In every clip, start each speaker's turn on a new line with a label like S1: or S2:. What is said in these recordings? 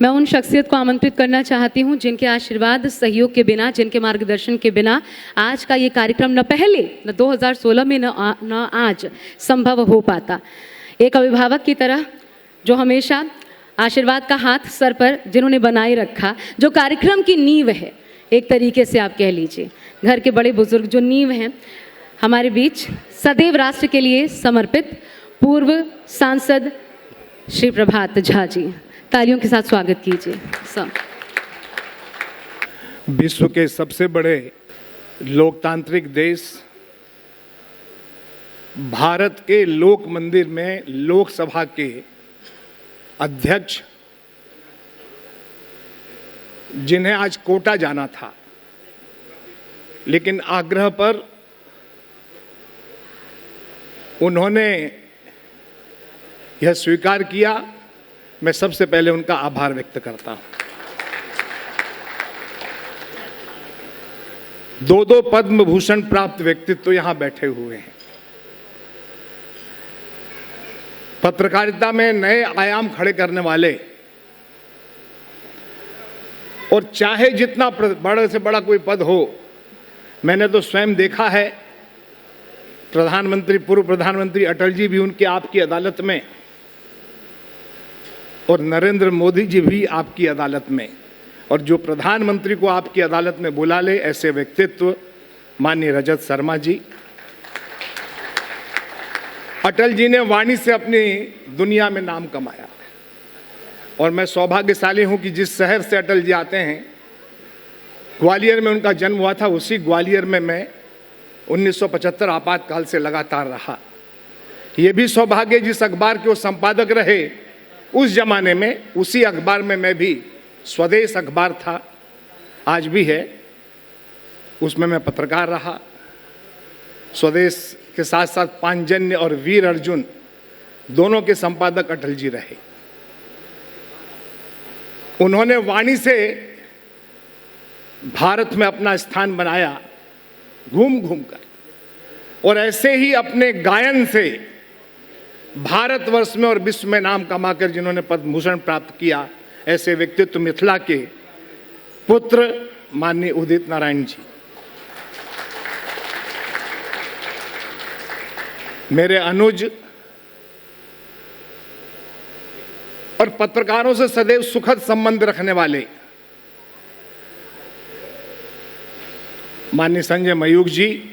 S1: मैं उन शख्सियत को आमंत्रित करना चाहती हूं जिनके आशीर्वाद सहयोग के बिना, जिनके मार्गदर्शन के बिना आज का ये कार्यक्रम न पहले, न 2016 में, न आज संभव हो पाता। एक अभिभावक की तरह जो हमेशा आशीर्वाद का हाथ सर पर जिन्होंने बनाए रखा, जो कार्यक्रम की नींव है, एक तरीके से आप कह लीजिए, घर के बड़े बुजुर्ग जो नींव हैं, हमारे बीच सदैव राष्ट्र के लिए समर्पित पूर्व सांसद श्री प्रभात झा जी, तालियों के साथ स्वागत कीजिए सब।
S2: विश्व के सबसे बड़े लोकतांत्रिक देश भारत के लोक मंदिर में लोकसभा के अध्यक्ष, जिन्हें आज कोटा जाना था, लेकिन आग्रह पर उन्होंने यह स्वीकार किया, मैं सबसे पहले उनका आभार व्यक्त करता हूं। 2 पद्म भूषण प्राप्त व्यक्तित्व तो यहां बैठे हुए हैं। पत्रकारिता में नए आयाम खड़े करने वाले, और चाहे जितना बड़े से बड़ा कोई पद हो, मैंने तो स्वयं देखा है, प्रधानमंत्री, पूर्व प्रधानमंत्री अटल जी भी उनके आपकी अदालत में, और नरेंद्र मोदी जी भी आपकी अदालत में, और जो प्रधानमंत्री को आपकी अदालत में बुला ले, ऐसे व्यक्तित्व माननीय रजत शर्मा जी। अटल जी ने वाणी से अपनी दुनिया में नाम कमाया, और मैं सौभाग्यशाली हूं कि जिस शहर से अटल जी आते हैं, ग्वालियर में उनका जन्म हुआ था, उसी ग्वालियर में मैं 1975 आपातकाल से लगातार रहा। ये भी सौभाग्य, जिस अखबार के वो संपादक रहे उस जमाने में, उसी अखबार में मैं भी, स्वदेश अखबार था, आज भी है, उसमें मैं पत्रकार रहा। स्वदेश के साथ साथ पांचजन्य और वीर अर्जुन दोनों के संपादक अटल जी रहे। उन्होंने वाणी से भारत में अपना स्थान बनाया, घूम घूम कर, और ऐसे ही अपने गायन से भारतवर्ष में और विश्व में नाम कमाकर जिन्होंने पद्म भूषण प्राप्त किया, ऐसे व्यक्तित्व मिथिला के पुत्र माननीय उदित नारायण जी। मेरे अनुज और पत्रकारों से सदैव सुखद संबंध रखने वाले माननीय संजय मयूख जी,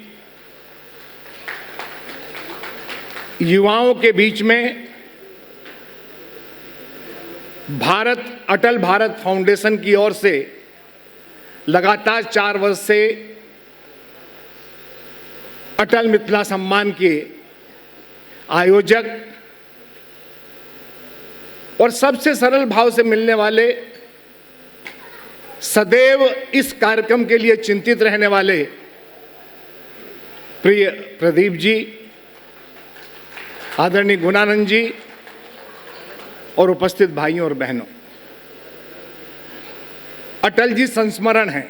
S2: युवाओं के बीच में अटल भारत फाउंडेशन की ओर से लगातार 4 वर्ष से अटल मिथिला सम्मान के आयोजक, और सबसे सरल भाव से मिलने वाले, सदैव इस कार्यक्रम के लिए चिंतित रहने वाले प्रिय प्रदीप जी, आदरणीय गुणानंद जी, और उपस्थित भाइयों और बहनों। अटल जी संस्मरण है,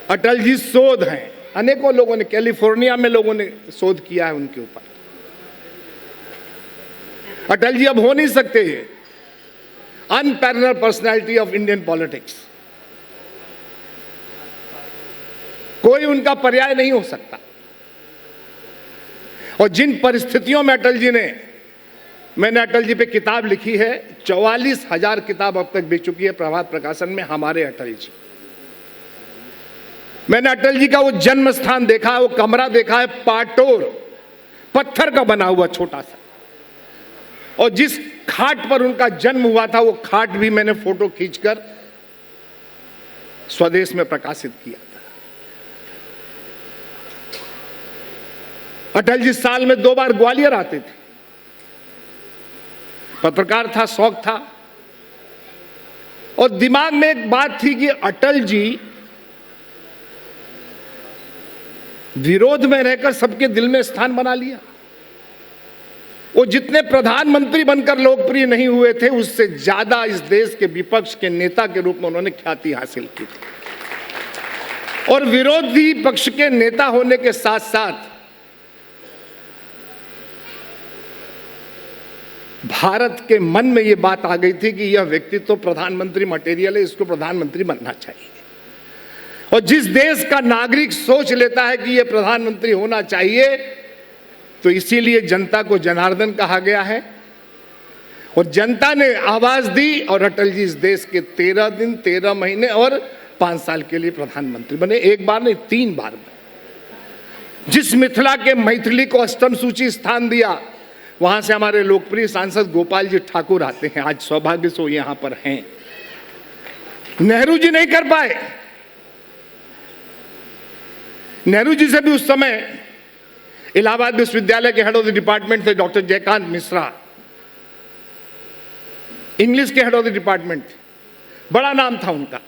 S2: अटल जी शोध हैं। अनेकों लोगों ने, कैलिफोर्निया में लोगों ने शोध किया है उनके ऊपर। अटल जी अब हो नहीं सकते, unparalleled personality of Indian politics, कोई उनका पर्याय नहीं हो सकता। और जिन परिस्थितियों में अटल जी ने, मैंने अटल जी पे किताब लिखी है, 44,000 किताब अब तक बिक चुकी है प्रभात प्रकाशन में, हमारे अटल जी। मैंने अटल जी का वो जन्म स्थान देखा है, वो कमरा देखा है, पाटोर, पत्थर का बना हुआ छोटा सा, और जिस खाट पर उनका जन्म हुआ था, वो खाट भी मैंने फोटो खींचकर स्वदेश में प्रकाशित किया था। अटल जी साल में 2 बार ग्वालियर आते थे। पत्रकार था, शौक था, और दिमाग में एक बात थी कि अटल जी विरोध में रहकर सबके दिल में स्थान बना लिया। वो जितने प्रधानमंत्री बनकर लोकप्रिय नहीं हुए थे, उससे ज्यादा इस देश के विपक्ष के नेता के रूप में उन्होंने ख्याति हासिल की थी। और विरोधी पक्ष के नेता होने के साथ साथ भारत के मन में ये बात आ गई थी कि यह व्यक्ति तो प्रधानमंत्री मटेरियल है, इसको प्रधानमंत्री बनना चाहिए। और जिस देश का नागरिक सोच लेता है कि यह प्रधानमंत्री होना चाहिए, तो इसीलिए जनता को जनार्दन कहा गया है। और जनता ने आवाज दी और अटल जी इस देश के 13 दिन 13 महीने और 5 साल के लिए प्रधानमंत्री बने। एक बार नहीं, 3 बार बने। जिस मिथिला के मैथिली को अष्टम सूची स्थान दिया, वहां से हमारे लोकप्रिय सांसद गोपाल जी ठाकुर आते हैं, आज सौभाग्य से वो यहां पर हैं। नेहरू जी नहीं कर पाए। नेहरू जी से भी उस समय इलाहाबाद विश्वविद्यालय के हेड ऑफ द डिपार्टमेंट थे डॉक्टर जयकांत मिश्रा, इंग्लिश के हेड ऑफ द डिपार्टमेंट थे, बड़ा नाम था उनका।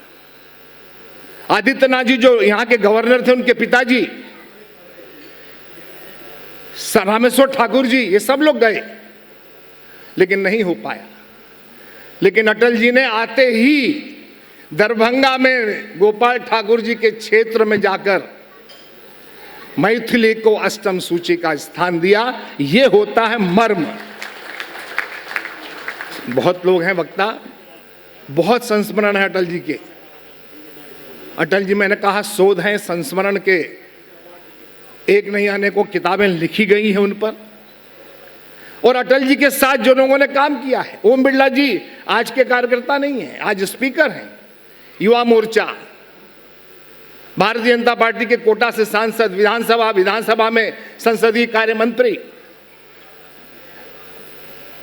S2: आदित्यनाथ जी जो यहां के गवर्नर थे, उनके पिताजी रामेश्वर ठाकुर जी, ये सब लोग गए, लेकिन नहीं हो पाया। लेकिन अटल जी ने आते ही दरभंगा में गोपाल ठाकुर जी के क्षेत्र में जाकर मैथिली को अष्टम सूची का स्थान दिया। यह होता है मर्म। बहुत लोग हैं वक्ता, बहुत संस्मरण है अटल जी के। अटल जी, मैंने कहा, शोध हैं संस्मरण के, एक नहीं अनेकों किताबें लिखी गई हैं उन पर। और अटल जी के साथ जो लोगों ने काम किया है, ओम बिरला जी आज के कार्यकर्ता नहीं हैं, आज स्पीकर हैं, युवा मोर्चा, भारतीय जनता पार्टी के कोटा से सांसद, विधानसभा में संसदीय कार्य मंत्री।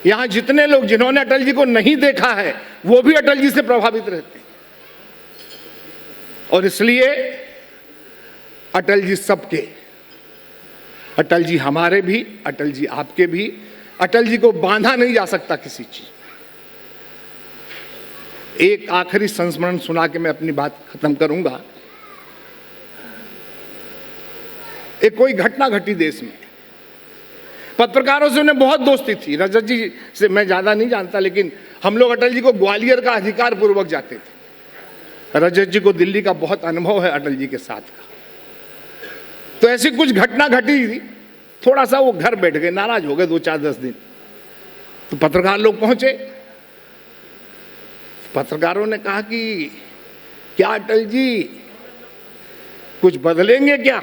S2: यहां जितने लोग जिन्होंने अटल जी को नहीं देखा है, वो भी अटल जी से प्रभावित रहते हैं। और इसलिए अटल जी सबके, अटल जी हमारे भी, अटल जी आपके भी। अटल जी को बांधा नहीं जा सकता किसी चीज। एक आखिरी संस्मरण सुना के मैं अपनी बात खत्म करूंगा। एक कोई घटना घटी देश में, पत्रकारों से उन्हें बहुत दोस्ती थी। रजत जी से मैं ज्यादा नहीं जानता, लेकिन हम लोग अटल जी को ग्वालियर का अधिकार पूर्वक जाते थे। रजत जी को दिल्ली का बहुत अनुभव है अटल जी के साथ का। तो ऐसी कुछ घटना घटी थी, थोड़ा सा वो घर बैठ गए, नाराज हो गए 2-4-10 दिन। तो पत्रकार लोग पहुंचे। पत्रकारों ने कहा कि क्या अटल जी कुछ बदलेंगे क्या?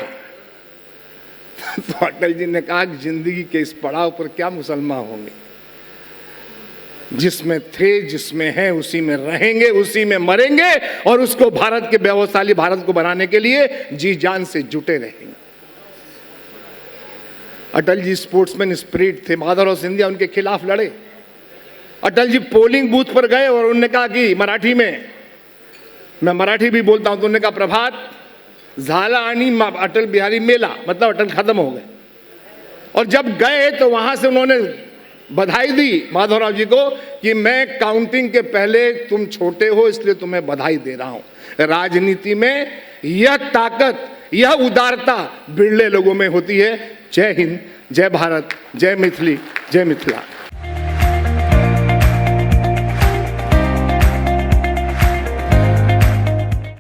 S2: तो अटल जी ने कहा कि जिंदगी के इस पड़ाव पर क्या मुसलमान होंगे, जिसमें थे, जिसमें हैं, उसी में रहेंगे, उसी में मरेंगे और उसको भारत के वैभवशाली भारत को बनाने के लिए जी जान से जुटे रहेंगे। अटल जी स्पोर्ट्समैन स्पिरिट थे। माधवराव सिंधिया उनके खिलाफ लड़े। अटल जी पोलिंग बूथ पर गए और उन्होंने कहा कि मराठी में, मैं मराठी भी बोलता हूं, तो उन्होंने कहा प्रभात झाला आणि अटल बिहारी मेला, मतलब अटल खत्म हो गए। और जब गए तो वहां से उन्होंने बधाई दी माधवराव जी को कि मैं काउंटिंग के पहले, तुम छोटे हो इसलिए तुम्हें बधाई दे रहा हूं। राजनीति में यह ताकत, यह उदारता बिरले लोगों में होती है। जय हिंद, जय भारत, जय मैथिली, जय मिथिला।